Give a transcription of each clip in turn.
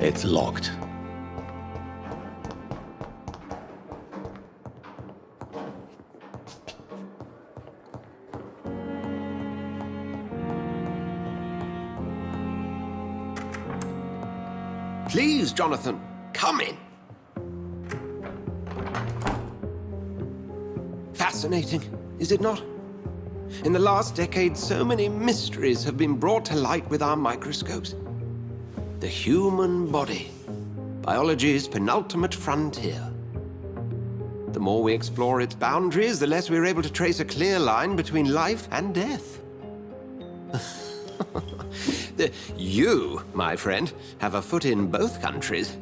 It's locked. Please, Jonathan, come in. Fascinating, is it not? In the last decade, so many mysteries have been brought to light with our microscopes. The human body, biology's penultimate frontier. The more we explore its boundaries, the less we're able to trace a clear line between life and death. You, my friend, have a foot in both countries.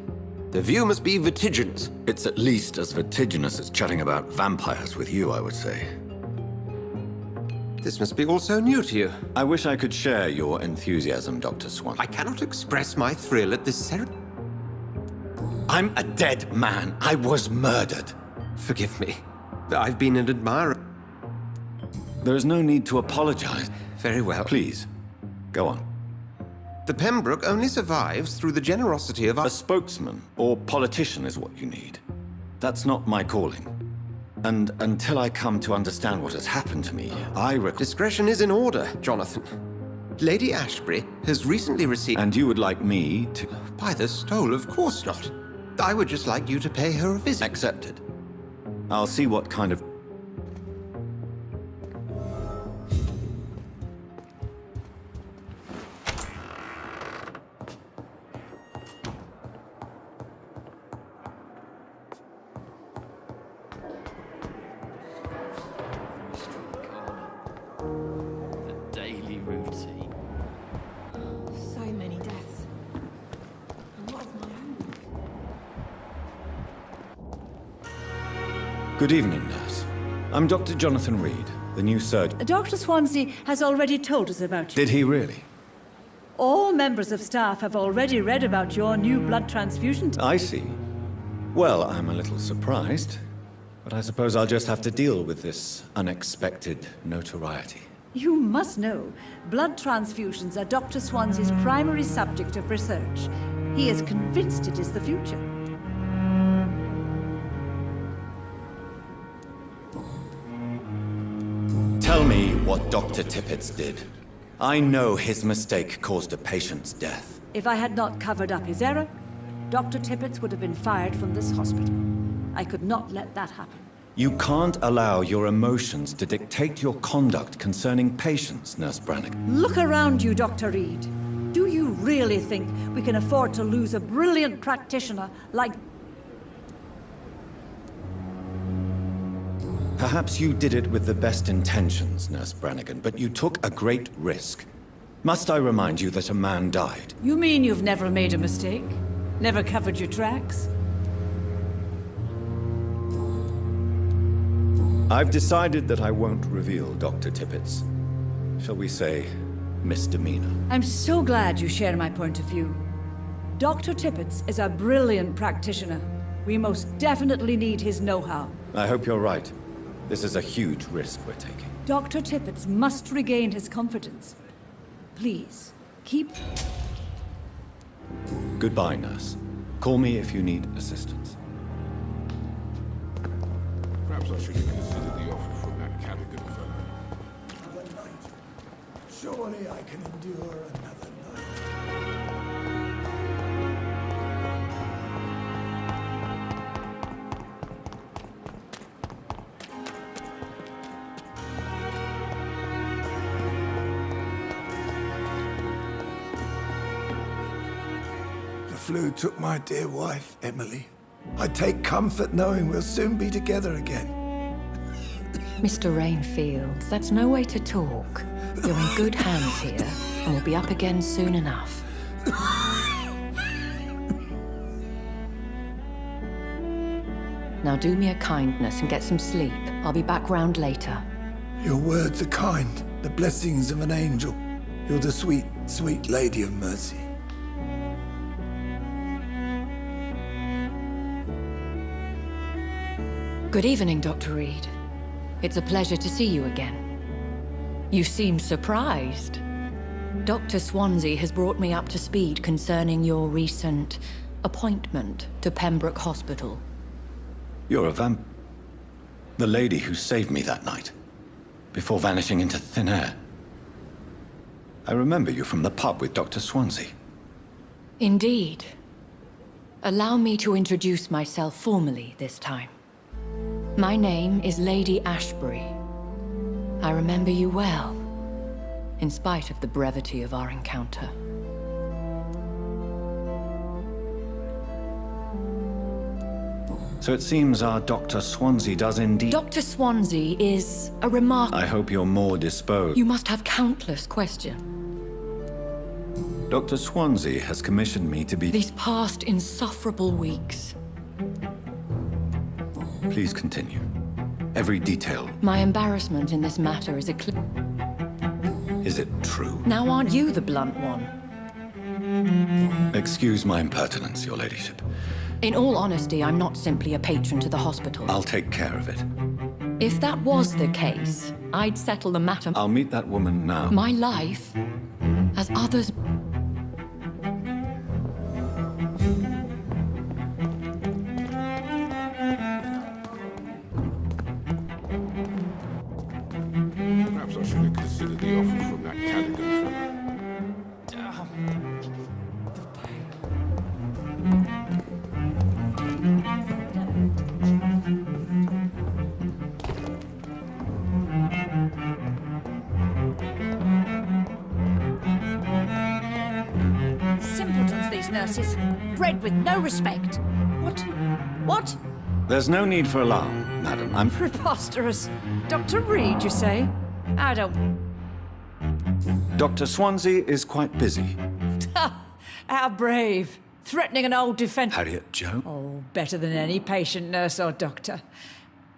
The view must be vertiginous. It's at least as vertiginous as chatting about vampires with you, I would say. This must be all so new to you. I wish I could share your enthusiasm, Dr. Swan. I cannot express my thrill at this ceremony. I'm a dead man. I was murdered. Forgive me. I've been an admirer. There is no need to apologize. Very well. Please, go on. The Pembroke only survives through the generosity of our... A spokesman or politician is what you need. That's not my calling. And until I come to understand what has happened to me, Discretion is in order, Jonathan. Lady Ashbury has recently received... And you would like me to... By the stole, of course not. I would just like you to pay her a visit. Accepted. I'll see what kind of... Good evening, nurse. I'm Dr. Jonathan Rid, the new surgeon. Dr. Swansea has already told us about you. Did he really? All members of staff have already read about your new blood transfusion. I see. Well, I'm a little surprised, but I suppose I'll just have to deal with this unexpected notoriety. You must know, blood transfusions are Dr. Swansea's primary subject of research. He is convinced it is the future. Tell me what Dr. Tippett's did. I know his mistake caused a patient's death. If I had not covered up his error, Dr. Tippett's would have been fired from this hospital. I could not let that happen. You can't allow your emotions to dictate your conduct concerning patients, Nurse Brannigan. Look around you, Dr. Reed. Do you really think we can afford to lose a brilliant practitioner like... Perhaps you did it with the best intentions, Nurse Brannigan, but you took a great risk. Must I remind you that a man died? You mean you've never made a mistake? Never covered your tracks? I've decided that I won't reveal Dr. Tippett's, shall we say, misdemeanor. I'm so glad you share my point of view. Dr. Tippett's is a brilliant practitioner. We most definitely need his know-how. I hope you're right. This is a huge risk we're taking. Dr. Tippett's must regain his confidence. Please, keep... Goodbye, nurse. Call me if you need assistance. Perhaps I should have considered the offer from that Cadigan fellow. Another night. Surely I can endure another night. The flu took my dear wife, Emily. I take comfort knowing we'll soon be together again. Mr. Rainfield, that's no way to talk. You're in good hands here, and we'll be up again soon enough. Now do me a kindness and get some sleep. I'll be back round later. Your words are kind, the blessings of an angel. You're the sweet, sweet Lady of Mercy. Good evening, Dr. Reed. It's a pleasure to see you again. You seem surprised. Dr. Swansea has brought me up to speed concerning your recent appointment to Pembroke Hospital. You're a the lady who saved me that night, before vanishing into thin air. I remember you from the pub with Dr. Swansea. Indeed. Allow me to introduce myself formally this time. My name is Lady Ashbury. I remember you well, in spite of the brevity of our encounter. So it seems our Dr. Swansea does indeed... Dr. Swansea is a remarkable... I hope you're more disposed. You must have countless questions. Dr. Swansea has commissioned me to be... These past insufferable weeks. Please continue. Every detail. My embarrassment in this matter is a Is it true? Now aren't you the blunt one? Excuse my impertinence, your ladyship. In all honesty, I'm not simply a patron to the hospital. I'll take care of it. If that was the case, I'd settle the matter. I'll meet that woman now. My life, as others... Perhaps I should have considered the offer from that Callaghan fellow. Simpletons, these nurses. Bred with no respect. What? What? There's no need for alarm, madam. I'm... Preposterous. Dr. Reid, you say? I don't... Dr. Swansea is quite busy. How brave. Threatening an old defender. Harriet Joe? Oh, better than any patient, nurse or doctor.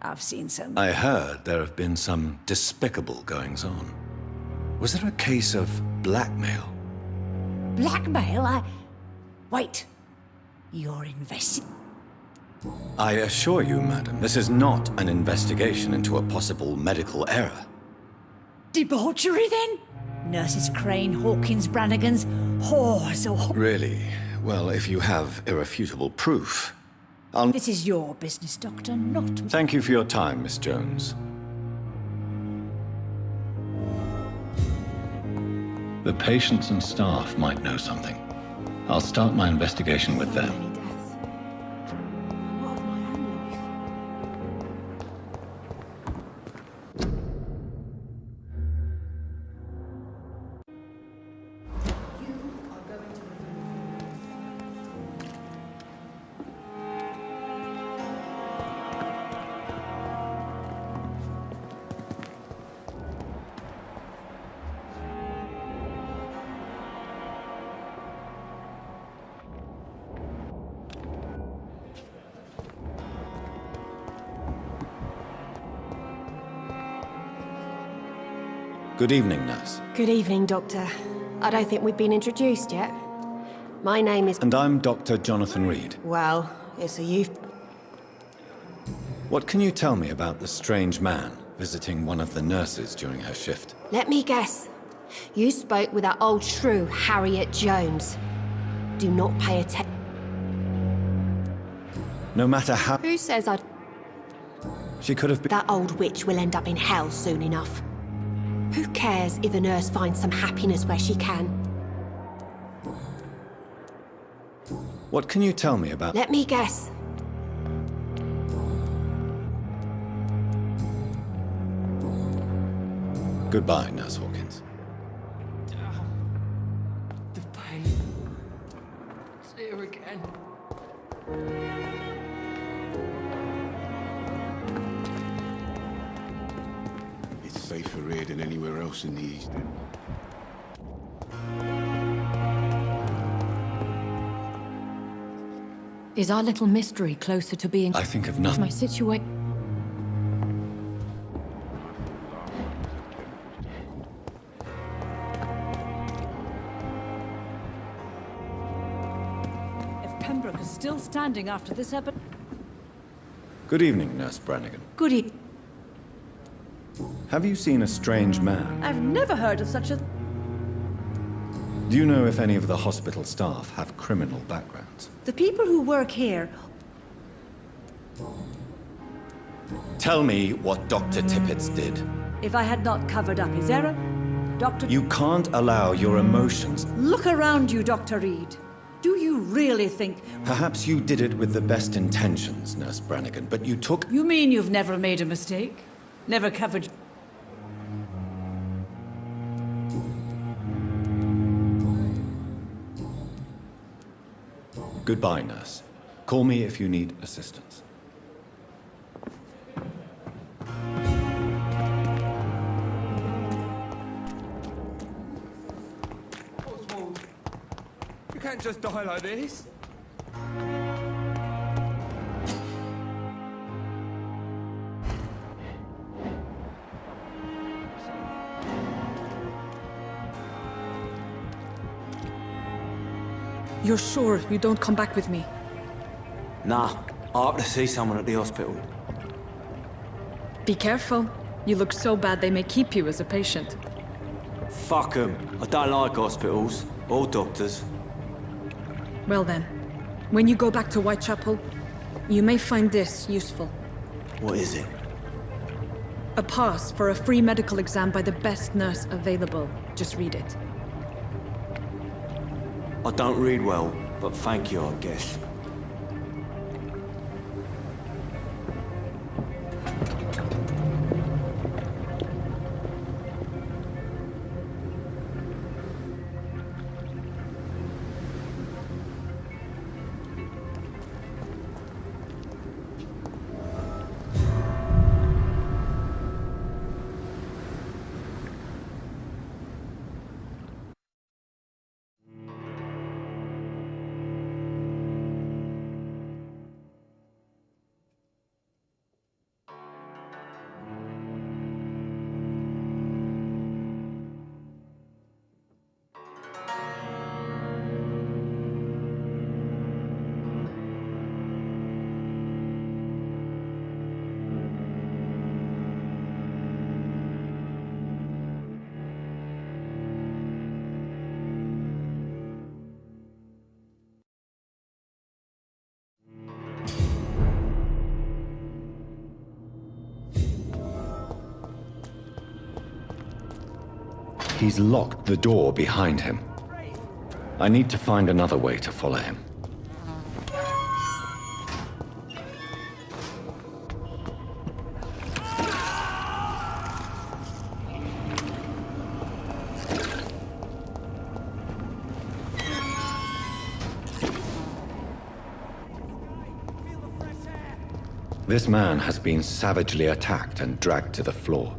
I've seen some... I heard there have been some despicable goings-on. Was there a case of blackmail? Blackmail? Wait. You're investing... I assure you, madam, this is not an investigation into a possible medical error. Debauchery, then? Nurses Crane, Hawkins, Brannigans, whores or... Really? Well, if you have irrefutable proof, I'll... This is your business, Doctor, not... Thank you for your time, Miss Jones. The patients and staff might know something. I'll start my investigation with them. Good evening, nurse. Good evening, Doctor. I don't think we've been introduced yet. My name is... And I'm Dr. Jonathan Rid. Well, it's a youth... What can you tell me about the strange man visiting one of the nurses during her shift? Let me guess. You spoke with that old shrew, Harriet Jones. Do not pay attention. No matter how... Who says I'd... She could have been... That old witch will end up in hell soon enough. Who cares if a nurse finds some happiness where she can? What can you tell me about... Let me guess. Goodbye, Nurse Hawkins. The pain. It's here again. It's safer here than anywhere else in the East. Is our little mystery closer to being... I think of nothing. My situation... If Pembroke is still standing after this episode... Good evening, Nurse Brannigan. Good evening. Have you seen a strange man? I've never heard of such a... Do you know if any of the hospital staff have criminal backgrounds? The people who work here... Tell me what Dr. Tippett did. If I had not covered up his error, Dr. You can't allow your emotions... Look around you, Dr. Reed. Do you really think... Perhaps you did it with the best intentions, Nurse Brannigan, but you took... You mean you've never made a mistake? Never covered... Goodbye, nurse. Call me if you need assistance. What's wrong? You can't just die like this. You're sure you don't come back with me? Nah, I have to see someone at the hospital. Be careful. You look so bad they may keep you as a patient. Fuck 'em. I don't like hospitals or doctors. Well then, when you go back to Whitechapel, you may find this useful. What is it? A pass for a free medical exam by the best nurse available. Just read it. I don't read well, but thank you, I guess. He's locked the door behind him. I need to find another way to follow him. This man has been savagely attacked and dragged to the floor.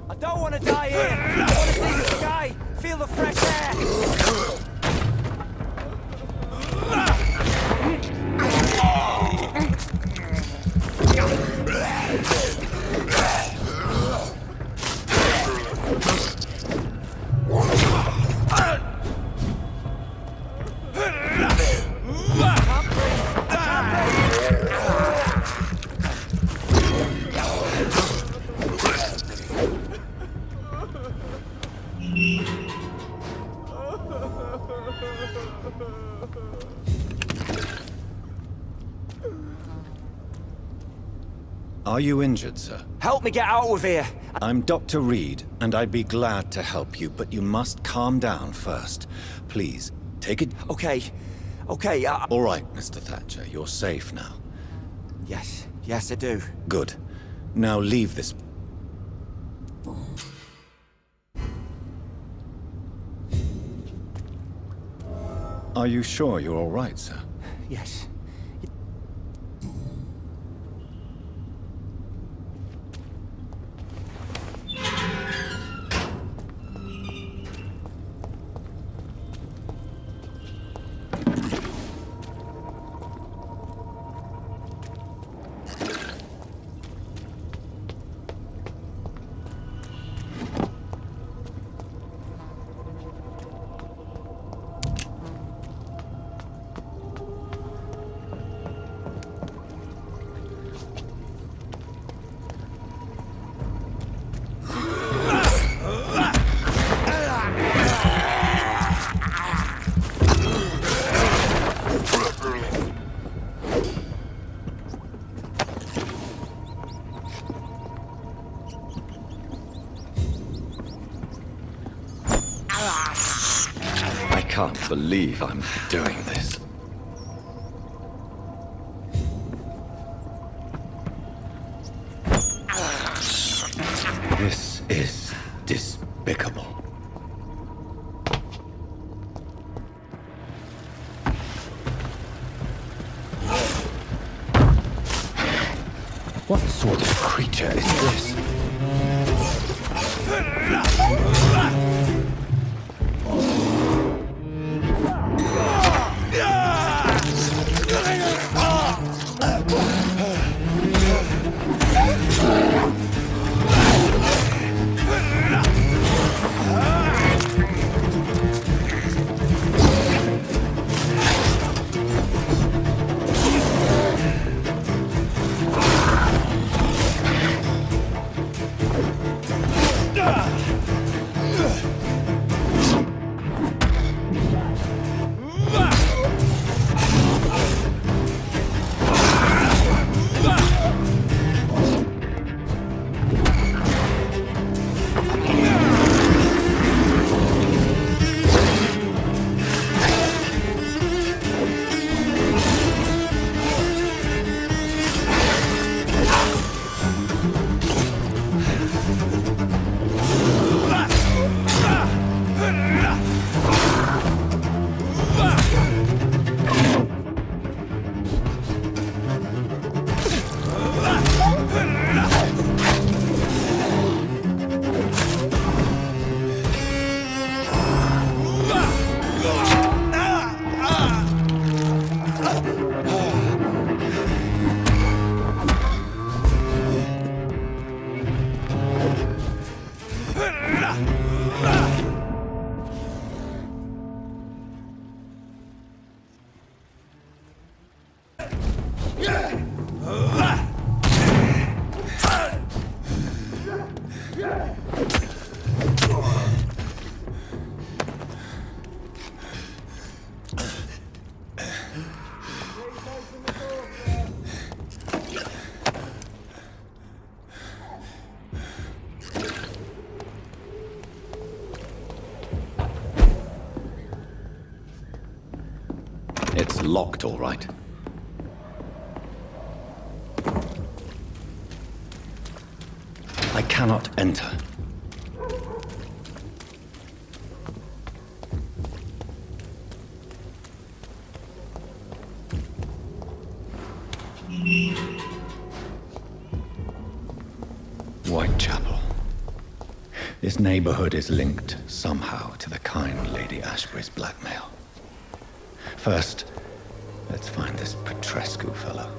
I don't want to die here. I want to see the sky, feel the fresh air. Are you injured, sir? Help me get out of here! I'm Dr. Reid, and I'd be glad to help you, but you must calm down first. Please, take it... Okay. All right, Mr. Thatcher, you're safe now. Yes, I do. Good. Now leave this... Are you sure you're all right, sir? Yes. I can't believe I'm doing this. This is despicable. What sort of creature is this? It's locked, all right. I cannot enter. Whitechapel. This neighborhood is linked somehow to the kind Lady Ashbury's blackmail. First, let's find this Petrescu fellow.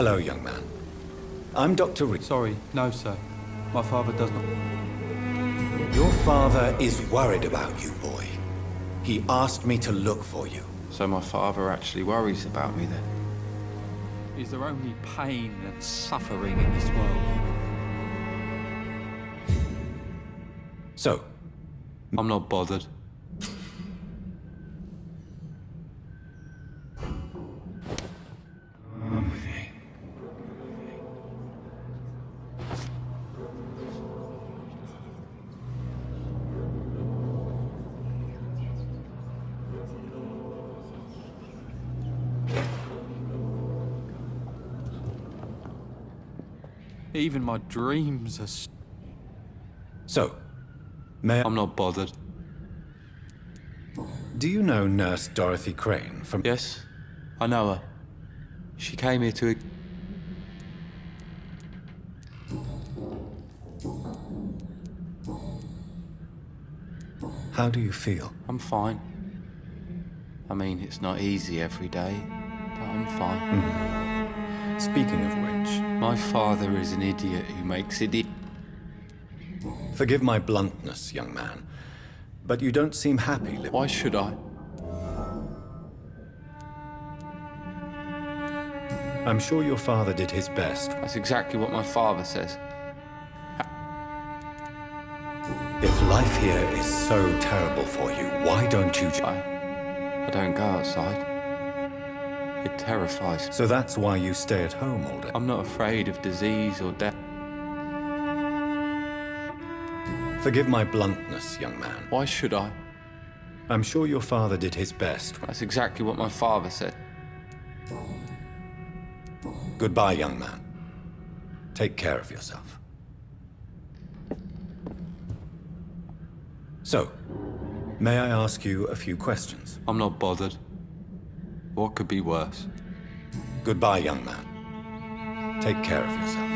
Hello, young man. I'm Dr. Reed. Sorry, no, sir. My father does not... Your father is worried about you, boy. He asked me to look for you. So my father actually worries about me then? Is there only pain and suffering in this world? So? I'm not bothered. Even my dreams are... So, may I... I'm not bothered. Do you know Nurse Dorothy Crane from... Yes, I know her. She came here to... How do you feel? I'm fine. I mean, it's not easy every day, but I'm fine. Speaking of which... My father is an idiot who makes idiot... Forgive my bluntness, young man, but you don't seem happy. Why should I? I'm sure your father did his best. That's exactly what my father says. If life here is so terrible for you, why don't you... I don't go outside. It terrifies me. So that's why you stay at home all day? I'm not afraid of disease or death. Forgive my bluntness, young man. Why should I? I'm sure your father did his best. That's exactly what my father said. Goodbye, young man. Take care of yourself. So, may I ask you a few questions? I'm not bothered. What could be worse? Goodbye, young man. Take care of yourself.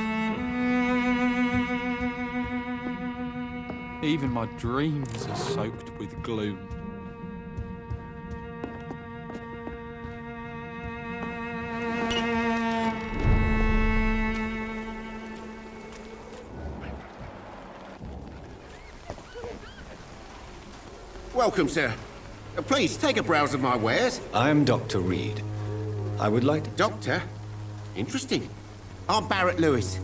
Even my dreams are soaked with gloom. Welcome, sir. Please, take a browse of my wares. I'm Dr. Reed. I would like to... Doctor? Interesting. I'm Barrett Lewis.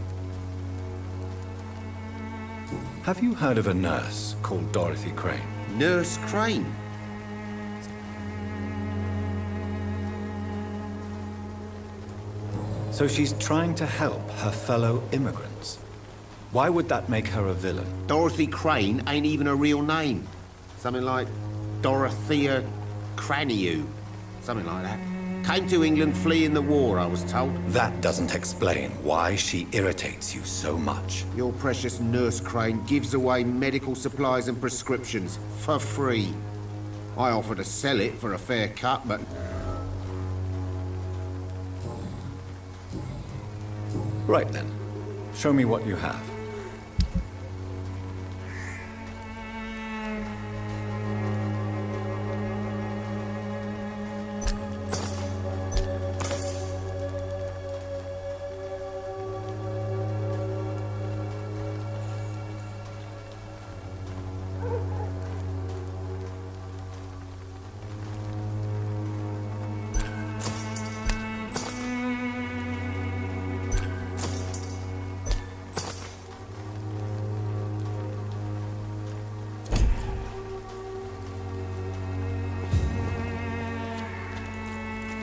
Have you heard of a nurse called Dorothy Crane? Nurse Crane? So she's trying to help her fellow immigrants. Why would that make her a villain? Dorothy Crane ain't even a real name. Something like Dorothea Craniu. Something like that. Came to England fleeing the war, I was told. That doesn't explain why she irritates you so much. Your precious Nurse Crane gives away medical supplies and prescriptions for free. I offer to sell it for a fair cut, but... Right then. Show me what you have.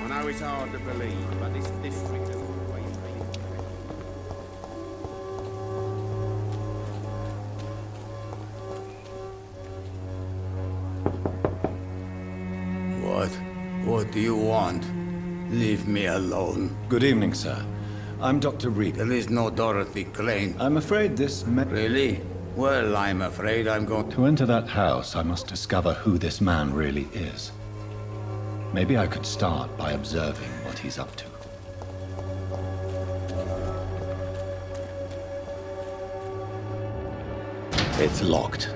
I know it's hard to believe, but this district has always been... What do you want? Leave me alone. Good evening, sir. I'm Dr. Reed. There is no Dorothy Crane. I'm afraid this may... Really? Well, I'm afraid I'm going To enter that house, I must discover who this man really is. Maybe I could start by observing what he's up to. It's locked.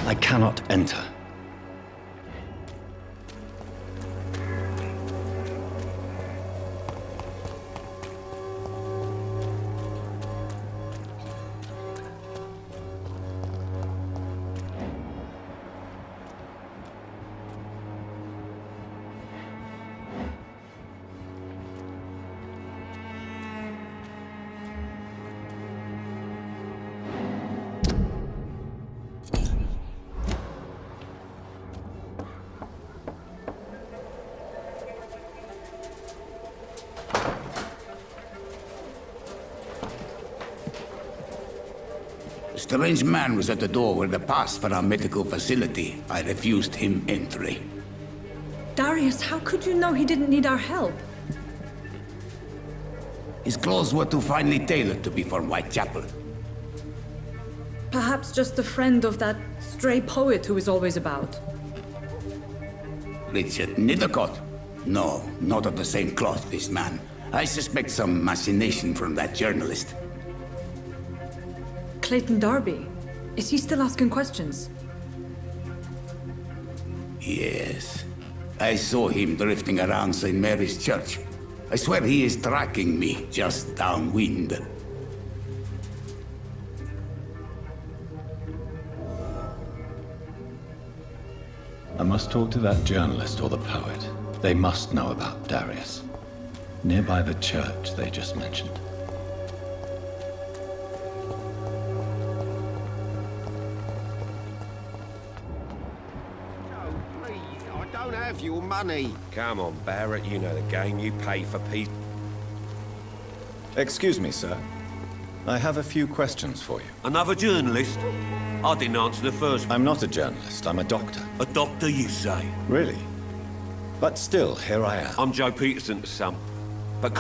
I cannot enter. A strange man was at the door with a pass for our medical facility. I refused him entry. Darius, how could you know he didn't need our help? His clothes were too finely tailored to be from Whitechapel. Perhaps just a friend of that stray poet who is always about. Richard Nithercott? No, not of the same cloth, this man. I suspect some machination from that journalist. Clayton Darby. Is he still asking questions? Yes. I saw him drifting around St. Mary's Church. I swear he is tracking me just downwind. I must talk to that journalist or the poet. They must know about Darius. Nearby the church they just mentioned. Have your money. Come on, Barrett, you know the game. You pay for peace. Excuse me, sir. I have a few questions for you. Another journalist? I didn't answer the first. I'm not a journalist, I'm a doctor. A doctor, you say? Really? But still, here I am. I'm Joe Peterson's son. But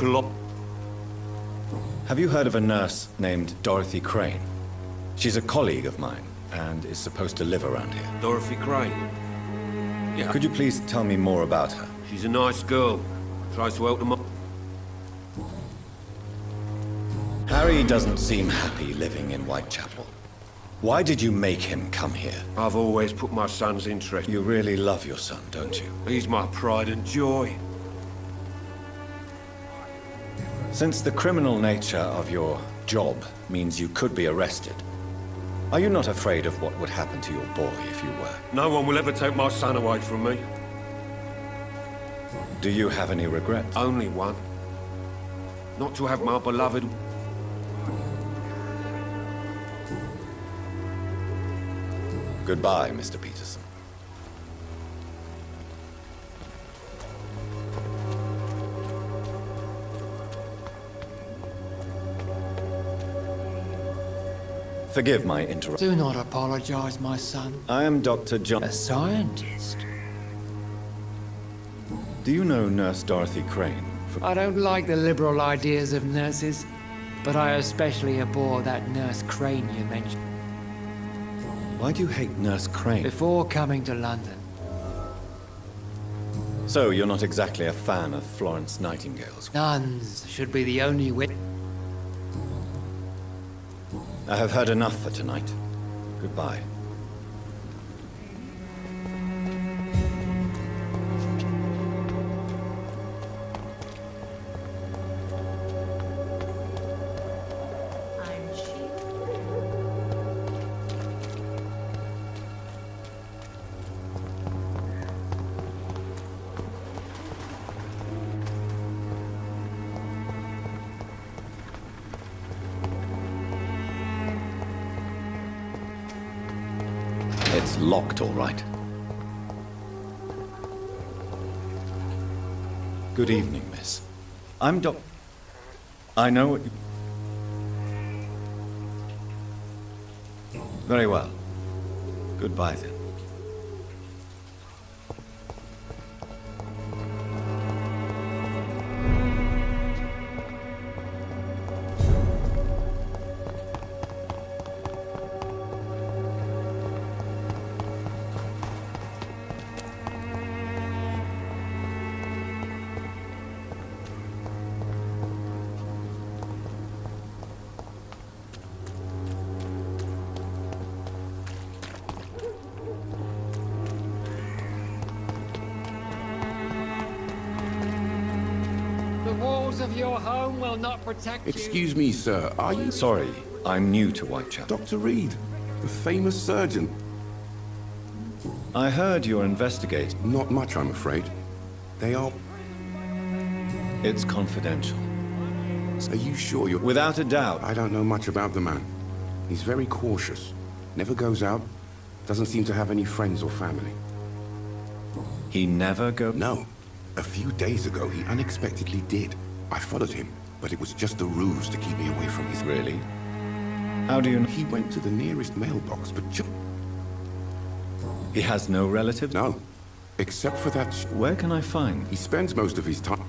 Have you heard of a nurse named Dorothy Crane? She's a colleague of mine, and is supposed to live around here. Dorothy Crane? Yeah. Could you please tell me more about her? She's a nice girl. Tries to help them up. Harry doesn't seem happy living in Whitechapel. Why did you make him come here? I've always put my son's interest. You really love your son, don't you? He's my pride and joy. Since the criminal nature of your job means you could be arrested, are you not afraid of what would happen to your boy if you were? No one will ever take my son away from me. Do you have any regrets? Only one. Not to have my beloved... Goodbye, Mr. Peterson. Forgive my interruption. Do not apologize, my son. I am Dr. John... A scientist. Do you know Nurse Dorothy Crane? I don't like the liberal ideas of nurses, but I especially abhor that Nurse Crane you mentioned. Why do you hate Nurse Crane? Before coming to London. So, you're not exactly a fan of Florence Nightingale's? Nuns should be the only wit. I have heard enough for tonight. Goodbye. It's locked, all right. Good evening, miss. I'm Doc... I know what you... Very well. Goodbye, then. walls of your home will not protect you. Excuse me, sir. Are you... Sorry, I'm new to Whitechapel. Dr. Reid, the famous surgeon. I heard you're investigating. Not much, I'm afraid. They are... It's confidential. Are you sure you're... Without a doubt. I don't know much about the man. He's very cautious. Never goes out. Doesn't seem to have any friends or family. He never goes... No. A few days ago, he unexpectedly did. I followed him, but it was just a ruse to keep me away from his... Really? How do you know? He went to the nearest mailbox, but He has no relatives? No. Except for that... Where can I find? He spends most of his time...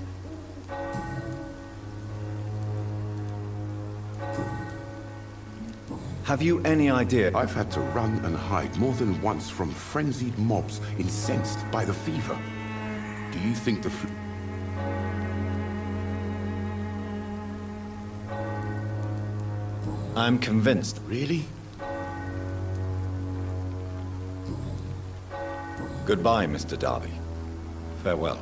Have you any idea? I've had to run and hide more than once from frenzied mobs incensed by the fever. Do you think the flu... I'm convinced. Really? Goodbye, Mr. Darby. Farewell.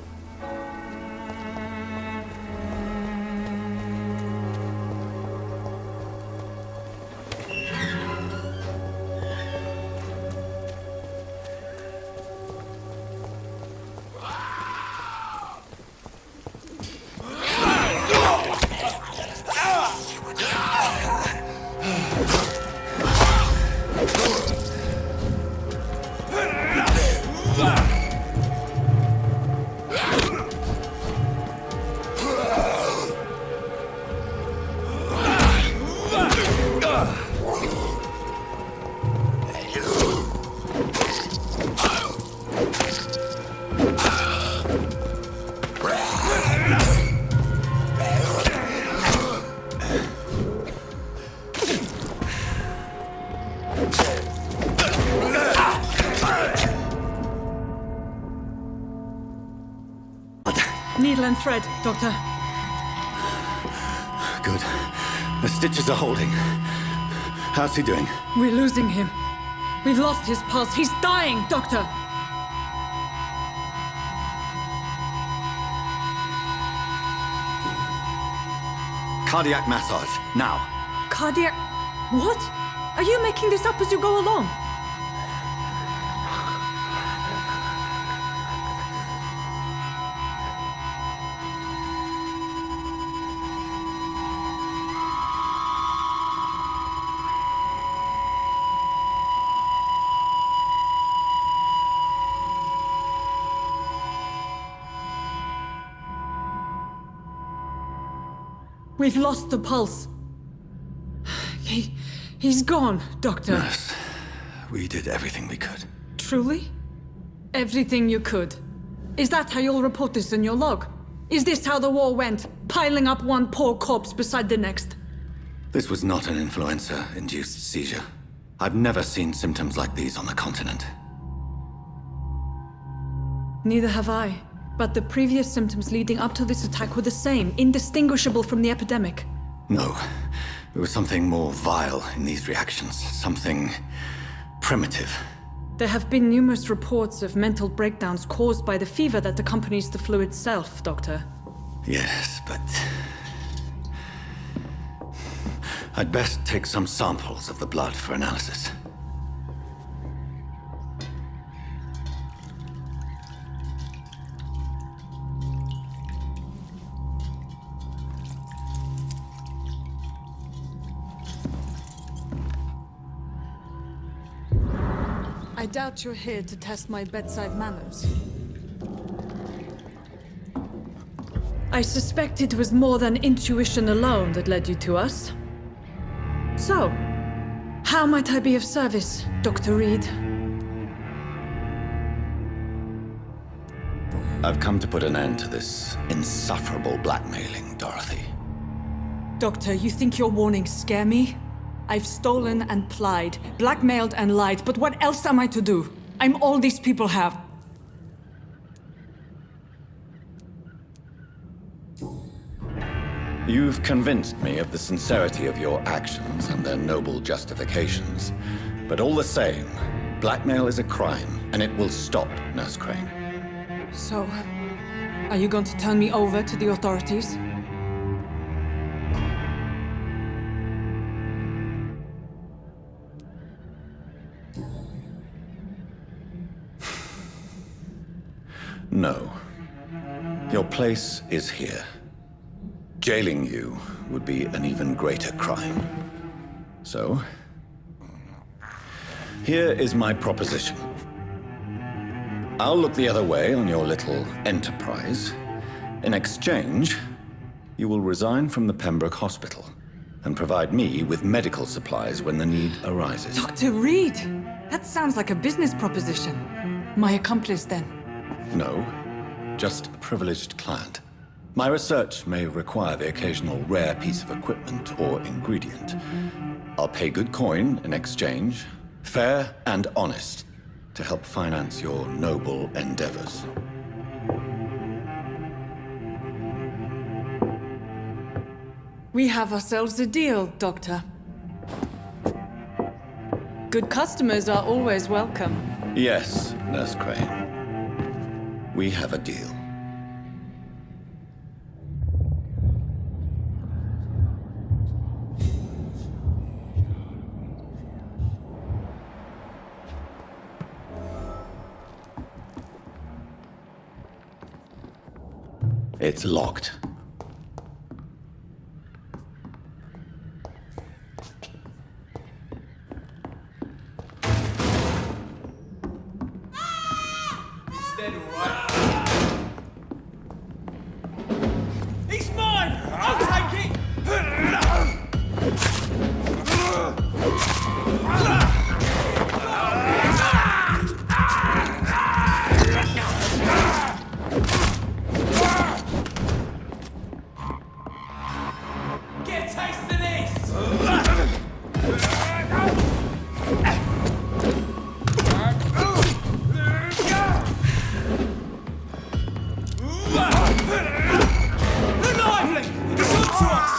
Needle and thread, Doctor. Good. The stitches are holding. How's he doing? We're losing him. We've lost his pulse. He's dying, Doctor! Cardiac massage, now. Cardiac... What? Are you making this up as you go along? We've lost the pulse. He's gone, Doctor. Nurse, we did everything we could. Truly? Everything you could? Is that how you'll report this in your log? Is this how the war went? Piling up one poor corpse beside the next? This was not an influenza-induced seizure. I've never seen symptoms like these on the continent. Neither have I. But the previous symptoms leading up to this attack were the same, indistinguishable from the epidemic. No. There was something more vile in these reactions. Something primitive. There have been numerous reports of mental breakdowns caused by the fever that accompanies the flu itself, Doctor. Yes, but... I'd best take some samples of the blood for analysis. I doubt you're here to test my bedside manners. I suspect it was more than intuition alone that led you to us. So, how might I be of service, Dr. Reid? I've come to put an end to this insufferable blackmailing, Dorothy. Doctor, you think your warnings scare me? I've stolen and plied, blackmailed and lied, but what else am I to do? I'm all these people have. You've convinced me of the sincerity of your actions and their noble justifications. But all the same, blackmail is a crime, and it will stop, Nurse Crane. So, are you going to turn me over to the authorities? No. Your place is here. Jailing you would be an even greater crime. So, here is my proposition. I'll look the other way on your little enterprise. In exchange, you will resign from the Pembroke Hospital and provide me with medical supplies when the need arises. Dr. Reid! That sounds like a business proposition. My accomplice, then? No, just a privileged client. My research may require the occasional rare piece of equipment or ingredient. I'll pay good coin in exchange, fair and honest, to help finance your noble endeavors. We have ourselves a deal, Doctor. Good customers are always welcome. Yes, Nurse Crane. We have a deal. It's locked. He's mine! I'll take it! Get a taste of this! They're lively! It's on to us!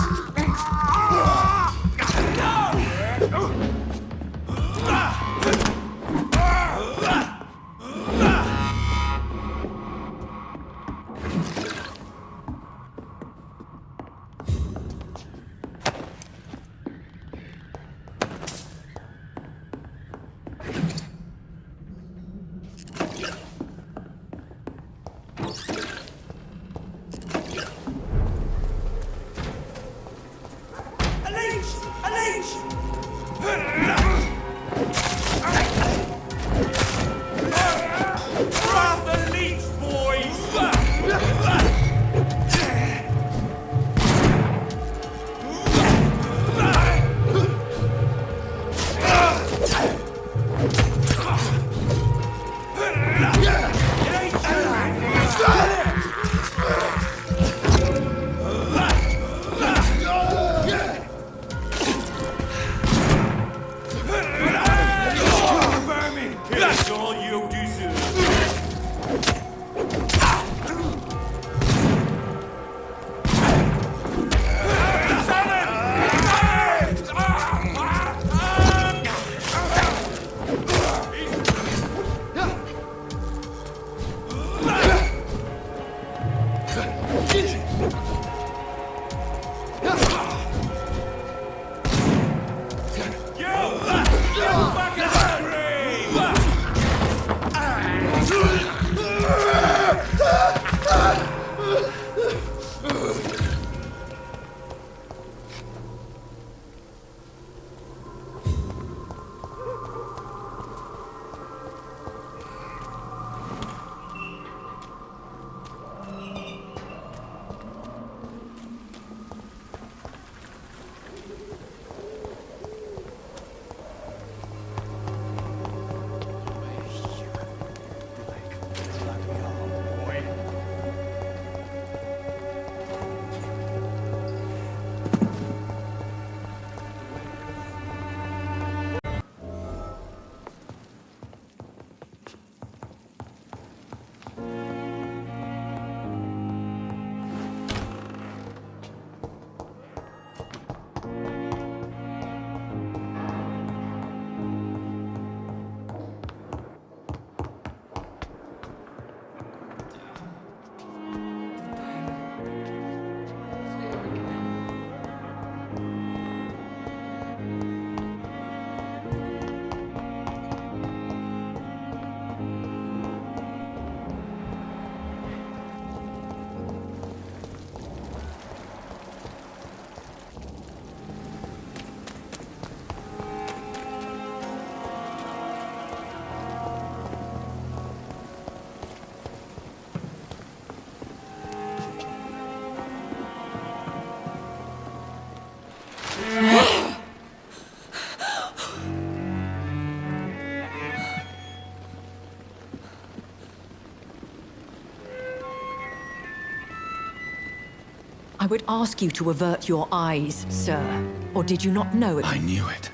I would ask you to avert your eyes, sir. Or did you not know it? I knew it.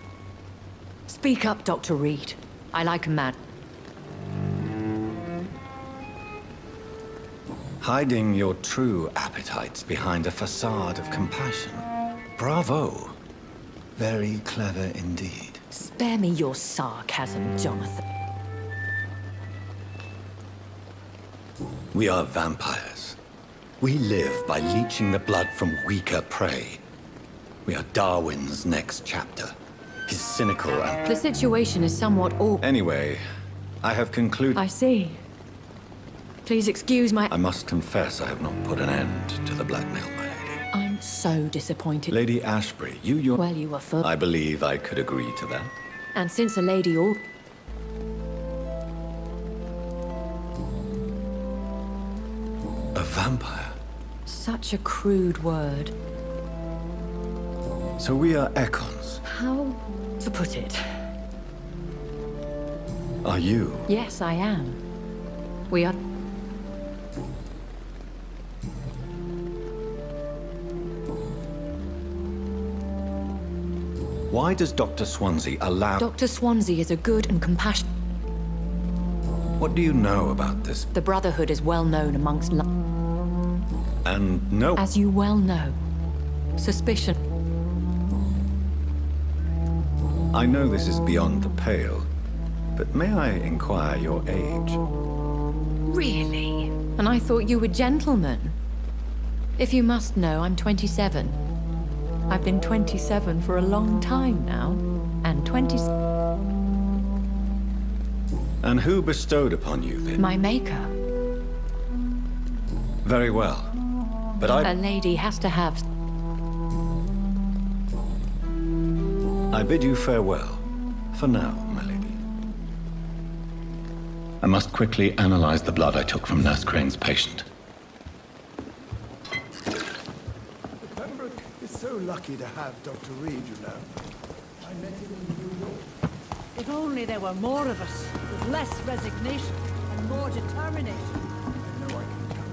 Speak up, Dr. Reed. I like a man. Hiding your true appetites behind a facade of compassion. Bravo. Very clever indeed. Spare me your sarcasm, Jonathan. We are vampires. We live by leeching the blood from weaker prey. We are Darwin's next chapter. His cynical and... The situation is somewhat awkward. Anyway, I have concluded... I see. Please excuse my... I must confess I have not put an end to the blackmail, my lady. I'm so disappointed. Lady Ashbury, Well, you were full. I believe I could agree to that. And since a lady ought... A vampire? Such a crude word. So we are Ekons. How to put it? Are you? Yes, I am. We are... Why does Dr. Swansea allow... Dr. Swansea is a good and compassionate... What do you know about this? The Brotherhood is well known amongst... And no... As you well know, suspicion... I know this is beyond the pale, but may I inquire your age? Really? And I thought you were gentlemen. If you must know, I'm 27. I've been 27 for a long time now, and 20... And who bestowed upon you this? My maker. Very well, but I... A lady has to have... I bid you farewell, for now, my lady. I must quickly analyze the blood I took from Nurse Crane's patient. Pembroke is so lucky to have Dr. Reed, you know. I met him in New York. If only there were more of us, with less resignation and more determination. I know I can count.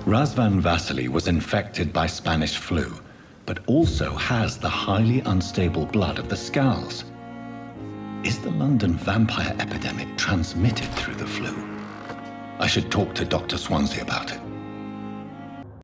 Razvan Vasily was infected by Spanish flu, but also has the highly unstable blood of the Skulls. Is the London vampire epidemic transmitted through the flu? I should talk to Dr. Swansea about it.